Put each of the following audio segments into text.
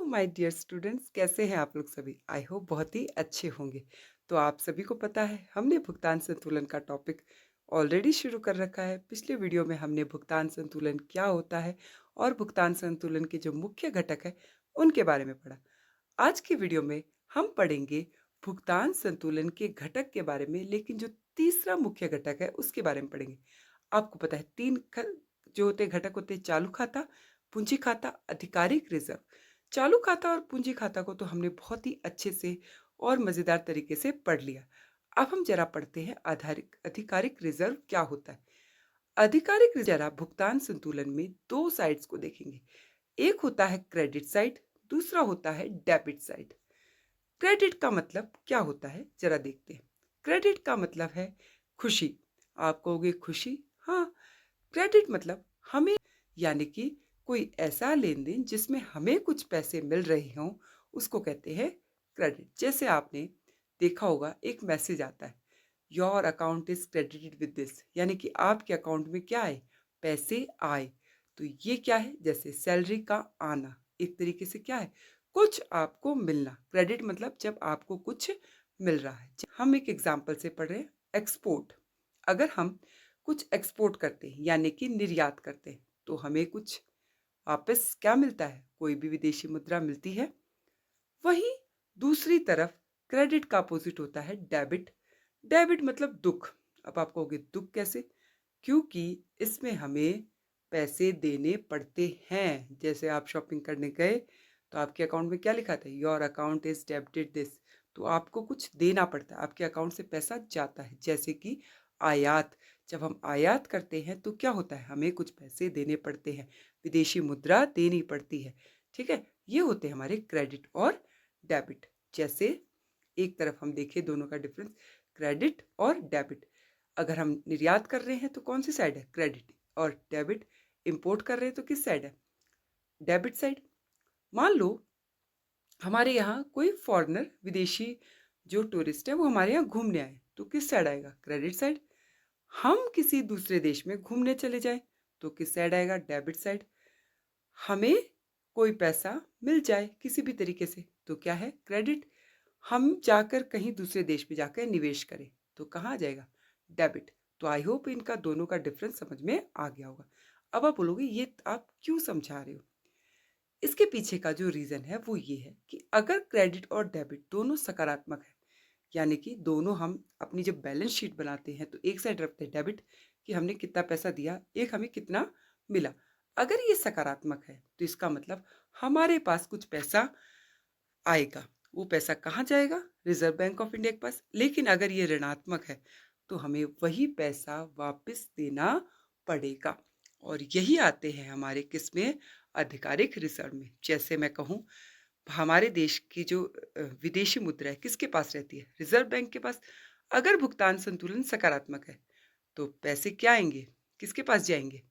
My dear students, कैसे हैं आप लोग सभी? आई होप बहुत ही अच्छे होंगे। तो आप सभी को पता है हमने भुगतान संतुलन का टॉपिक ऑलरेडी शुरू कर रखा है। पिछले वीडियो में हमने भुगतान संतुलन क्या होता है और भुगतान संतुलन के जो मुख्य घटक है उनके बारे में पढ़ा। आज की वीडियो में हम पढ़ेंगे भुगतान संतुलन के घटक के बारे में, लेकिन जो तीसरा मुख्य घटक है उसके बारे में पढ़ेंगे। आपको पता है जो होते घटक होते हैं, चालू खाता, पूंजी खाता, आधिकारिक रिजर्व। चालू खाता और पूंजी खाता को तो हमने बहुत ही अच्छे से और मजेदार तरीके से पढ़ लिया। अब हम जरा पढ़ते हैं आधारिक आधिकारिक रिजर्व क्या होता है। आधिकारिक रिजर्व भुगतान संतुलन में दो साइड्स को देखेंगे। एक होता है क्रेडिट साइड, दूसरा होता है डेबिट साइड। क्रेडिट का मतलब क्या होता है जरा देखते हैं। क्रेडिट का मतलब है खुशी। आप कहोगे खुशी? हाँ, क्रेडिट मतलब हमें, यानी कि कोई ऐसा लेन देन जिसमें हमें कुछ पैसे मिल रहे हों, उसको कहते हैं क्रेडिट। जैसे आपने देखा होगा एक मैसेज आता है, your account is credited with this, यानी कि आपके अकाउंट में क्या आए, पैसे आए। तो ये क्या है, जैसे सैलरी का आना, एक तरीके से क्या है, कुछ आपको मिलना। क्रेडिट मतलब जब आपको कुछ मिल रहा है। हम एक एग्जाम्पल से पढ़ रहे हैं, एक्सपोर्ट। अगर हम कुछ एक्सपोर्ट करते हैं यानी कि निर्यात करते हैं तो हमें कुछ वापस क्या मिलता है, कोई भी विदेशी मुद्रा मिलती है। वहीं दूसरी तरफ क्रेडिट का अपोजिट होता है डेबिट। डेबिट मतलब दुख। अब आप कहोगे दुख कैसे? क्योंकि इसमें हमें पैसे देने पड़ते हैं। जैसे आप शॉपिंग करने गए तो आपके अकाउंट में क्या लिखा था, your account is debited this. तो आपको कुछ देना पड़ता है, आपके अकाउंट से पैसा जाता है। जैसे कि आयात, जब हम आयात करते हैं तो क्या होता है, हमें कुछ पैसे देने पड़ते हैं, विदेशी मुद्रा देनी पड़ती है। ठीक है, ये होते हैं हमारे क्रेडिट और डेबिट। जैसे एक तरफ हम देखें दोनों का डिफरेंस, क्रेडिट और डेबिट। अगर हम निर्यात कर रहे हैं तो कौन सी साइड है, क्रेडिट। और डेबिट, इंपोर्ट कर रहे हैं तो किस साइड है, डेबिट साइड। मान लो हमारे यहाँ कोई फॉरेनर, विदेशी जो टूरिस्ट है वो हमारे यहाँ घूमने आए तो किस साइड आएगा, क्रेडिट साइड। हम किसी दूसरे देश में घूमने चले जाए तो किस साइड आएगा, डेबिट साइड। हमें कोई पैसा मिल जाए किसी भी तरीके से तो क्या है, क्रेडिट। हम जाकर कहीं दूसरे देश में जाकर निवेश करें तो कहाँ आ जाएगा, डेबिट। तो आई होप इनका दोनों का डिफरेंस समझ में आ गया होगा। अब आप बोलोगे ये आप क्यों समझा रहे हो? इसके पीछे का जो रीजन है वो ये है कि अगर क्रेडिट और डेबिट दोनों सकारात्मक है, यानी कि दोनों हम अपनी जब बैलेंस शीट बनाते हैं तो एक साइड रखते हैं डेबिट कि हमने कितना पैसा दिया, एक हमें कितना मिला। अगर ये सकारात्मक है तो इसका मतलब हमारे पास कुछ पैसा आएगा। वो पैसा कहाँ जाएगा, रिजर्व बैंक ऑफ इंडिया के पास। लेकिन अगर ये ऋणात्मक है तो हमें वही पैसा वापस देना पड़ेगा। और यही आते हैं हमारे किस में, आधिकारिक रिजर्व में। जैसे मैं कहूँ, हमारे देश की जो विदेशी मुद्रा है किसके पास रहती है, रिजर्व बैंक के पास। अगर भुगतान संतुलन सकारात्मक है तो पैसे क्या आएंगे, किसके पास जाएंगे,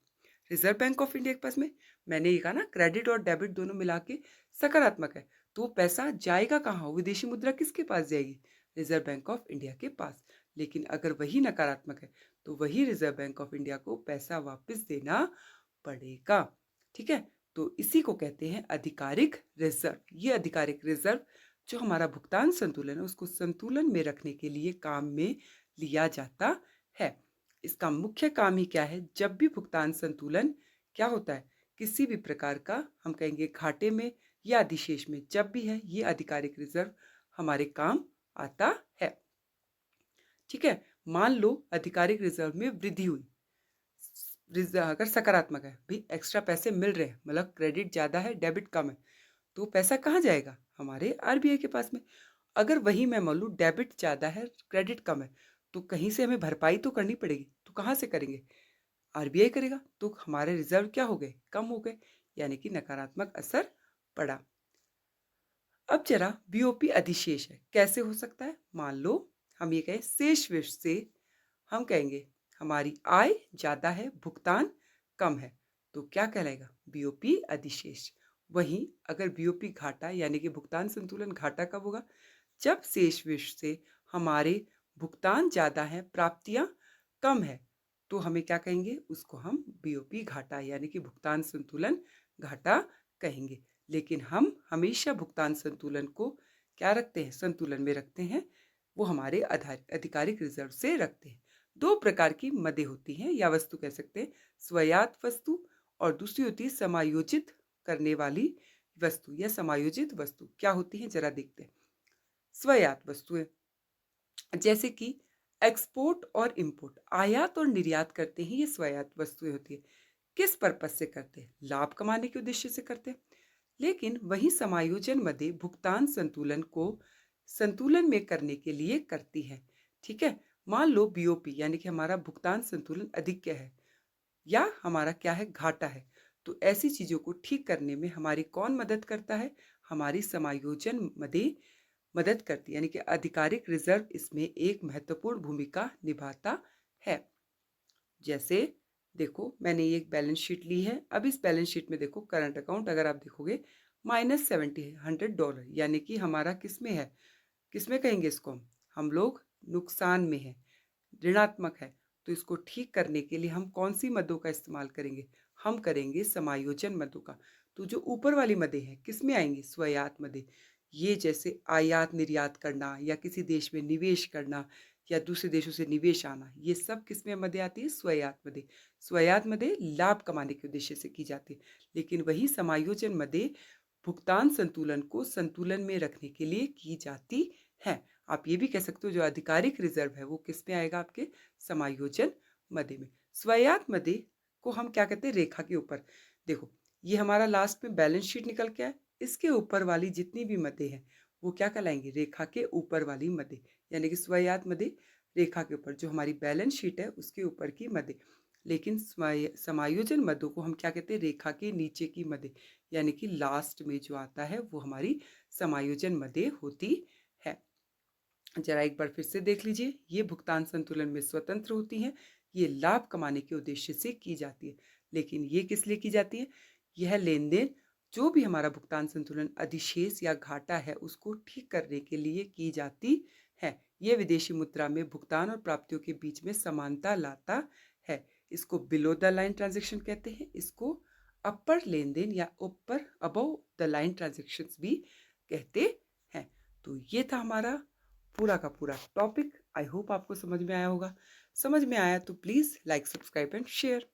रिजर्व बैंक ऑफ इंडिया के पास में। मैंने ये कहा ना, क्रेडिट और डेबिट दोनों मिला के सकारात्मक है तो वो पैसा जाएगा कहाँ, विदेशी मुद्रा किसके पास जाएगी, रिजर्व बैंक ऑफ इंडिया के पास। लेकिन अगर वही नकारात्मक है तो वही रिजर्व बैंक ऑफ इंडिया को पैसा वापस देना पड़ेगा। ठीक है, तो इसी को कहते हैं आधिकारिक रिजर्व। ये आधिकारिक रिजर्व जो हमारा भुगतान संतुलन है उसको संतुलन में रखने के लिए काम में लिया जाता है। इसका मुख्य काम ही क्या है, जब भी भुगतान संतुलन क्या होता है, किसी भी प्रकार का हम कहेंगे घाटे में या अधिशेष में, जब भी है ये आधिकारिक रिजर्व हमारे काम आता है। ठीक है, मान लो आधिकारिक रिजर्व में वृद्धि हुई, रिजर्व अगर सकारात्मक है, भी एक्स्ट्रा पैसे मिल रहे हैं, मतलब क्रेडिट ज़्यादा है डेबिट कम है, तो पैसा कहाँ जाएगा, हमारे आरबीआई के पास में। अगर वही मैं मान लूँ डेबिट ज़्यादा है क्रेडिट कम है, तो कहीं से हमें भरपाई तो करनी पड़ेगी, तो कहाँ से करेंगे, आरबीआई करेगा। तो हमारे रिजर्व क्या हो गए, कम हो गए, यानी कि नकारात्मक असर पड़ा। अब जरा बीओपी अधिशेष है, कैसे हो सकता है। मान लो हम ये कहें शेष विष से हम कहेंगे हमारी आय ज्यादा है, भुगतान कम है, तो क्या कहलाएगा, बीओपी अधिशेष। वहीं अगर बीओपी घाटा यानी कि भुगतान संतुलन घाटा कब होगा, जब शेष विष से हमारे भुगतान ज्यादा है, प्राप्तियां कम है, तो हमें क्या कहेंगे, उसको हम बीओपी घाटा यानी कि भुगतान संतुलन घाटा कहेंगे। लेकिन हम हमेशा भुगतान संतुलन को क्या रखते हैं, संतुलन में रखते हैं। वो हमारे आधिकारिक रिजर्व से रखते हैं। दो प्रकार की मदें होती हैं या वस्तु कह सकते हैं, स्वयात वस्तु और दूसरी होती है समायोजित करने वाली वस्तु या समायोजित वस्तु। क्या होती है जरा देखते हैं। स्वयात वस्तुएं जैसे कि एक्सपोर्ट और इंपोर्ट, आयात और निर्यात करते हैं, ये स्वयात वस्तुएं होती है। किस पर्पज से करते हैं, लाभ कमाने के उद्देश्य से करते हैं। लेकिन वही समायोजन मदें भुगतान संतुलन को संतुलन में करने के लिए करती है। ठीक है, मान लो बीओपी यानी कि हमारा भुगतान संतुलन अधिक क्या है या हमारा क्या है, घाटा है। तो ऐसी चीजों को ठीक करने में हमारी कौन मदद करता है, हमारी समायोजन मदें मदद करती है, यानी कि आधिकारिक रिजर्व इसमें एक महत्वपूर्ण भूमिका निभाता है। जैसे देखो, मैंने ये एक बैलेंस शीट ली है। अब इस बैलेंस शीट में देखो करंट अकाउंट अगर आप देखोगे -70 है, $100, यानी कि हमारा किस में है, किस में कहेंगे इसको हम लोग नुकसान में है, ऋणात्मक है। तो इसको ठीक करने के लिए हम कौन सी मदों का इस्तेमाल करेंगे, हम करेंगे समायोजन मदों का। तो जो ऊपर वाली मदें हैं किस में आएंगी, स्वयात मदें। ये जैसे आयात निर्यात करना या किसी देश में निवेश करना या दूसरे देशों से निवेश आना, ये सब किस में मदें आती है, स्वयात मदें। स्वयात मदें लाभ कमाने के उद्देश्य से की जाती है। लेकिन वही समायोजन मदें भुगतान संतुलन को संतुलन में रखने के लिए की जाती है। आप ये भी कह सकते हो जो आधिकारिक रिजर्व है वो किस में आएगा, आपके समायोजन मदे में। स्वयात मदे को हम क्या कहते हैं, रेखा के ऊपर। देखो ये हमारा लास्ट में बैलेंस शीट निकल के आए, इसके ऊपर वाली जितनी भी मदे हैं वो क्या कहलाएंगी, रेखा के ऊपर वाली मदे, यानी कि स्वयात मदे रेखा के ऊपर, जो हमारी बैलेंस शीट है उसके ऊपर की मदे। लेकिन समायोजन मदों को हम क्या कहते हैं, रेखा के नीचे की मदे, यानी कि लास्ट में जो आता है वो हमारी समायोजन मदे होती है। जरा एक बार फिर से देख लीजिए, ये भुगतान संतुलन में स्वतंत्र होती हैं, ये लाभ कमाने के उद्देश्य से की जाती है। लेकिन ये किस लिए की जाती है, यह लेन देन जो भी हमारा भुगतान संतुलन अधिशेष या घाटा है उसको ठीक करने के लिए की जाती है। ये विदेशी मुद्रा में भुगतान और प्राप्तियों के बीच में समानता लाता है। इसको बिलो द लाइन ट्रांजेक्शन कहते हैं, इसको अपर लेन देन या ऊपर अबव द लाइन ट्रांजेक्शन भी कहते हैं। तो ये था हमारा पूरा का पूरा टॉपिक। आई होप आपको समझ में आया होगा। समझ में आया तो please like, subscribe and share.